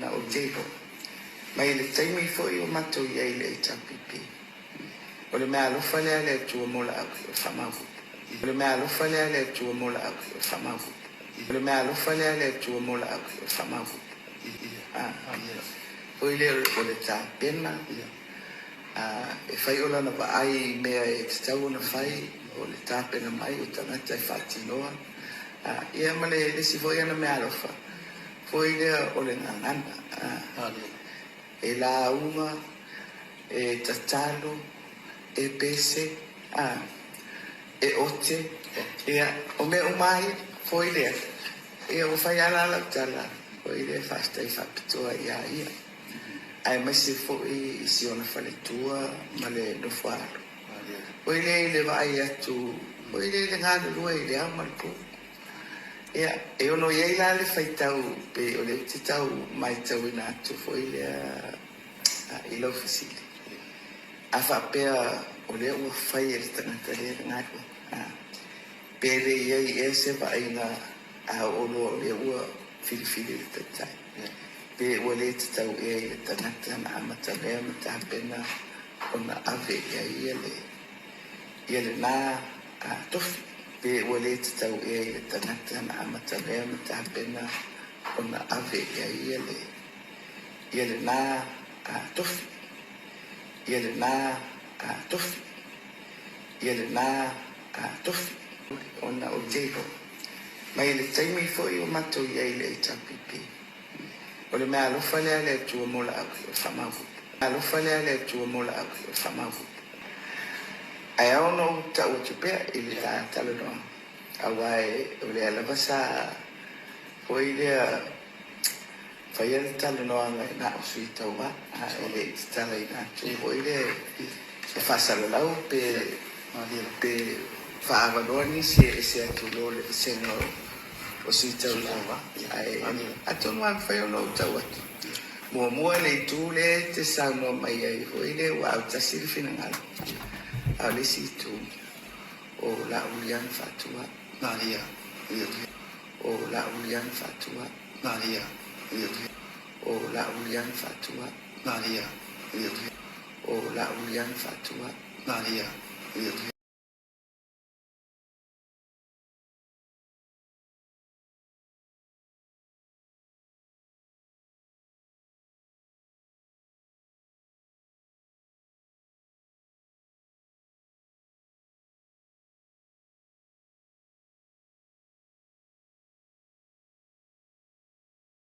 ona o jero mai le taimi fo I o matou I ai le tapipi o le mea alofa lea le atua mo la au o whamavu o le mea alofa lea le atua mo la au o whamavu o le mea alofa lea le atua mo la au o whamavu o I le o le tā pena e whai o lana pa ai mea e te tau na whai o le tā pena mai o tangata e whātinoa ia ma le si foi ana mea alofa foi lea o le ngangana e la uma e tatalo e pese e ote ia o me umai foi lea ia o whai ala la tala foi lea whasta I whapitoa ia ai masi foi si ona whaletua ma le nofaro foi lea I le vai atu foi lea le ngāna lua I le au malpo ia e ono iai la le whaitau pe o le te tau mai tau ina atu foi lea I lau fasili a whapea o lea ua whai e le tangata lea le ngātu pe le iai e se vaina a olo o lea ua filifili le tatai pe ua le te tau e le tangata na amata lea ma ta pena o na ave ia le nā tofi pe ua le te tau e le tangata na amata lea ma ta pena o na ave ia le nā tofi ia le nā tofi ia le nā tofi ona o jero mai le taimi fo I o matou I ai le tapipi o le mea alofa lea le atua mo la au o whamavu alofa lea le atua mo la au o whamavu ai au no ta o tupea I le tā tala noa awai o le alava sa foi lea whai ale tala noa ngai na o sui tau wa e le tala I nga tu foi le e whasalalau pe whaavanoa nisi e se atu lo le sengo o sui tau wa ai atonu am whai o no tau atu mua le tu le te sauno mai ai foi le wa au tasiri finangalo au le si tu o la ulian fatua Maria o la ulian fatua Maria o la ulian fatua Maria o la ulian fatua Maria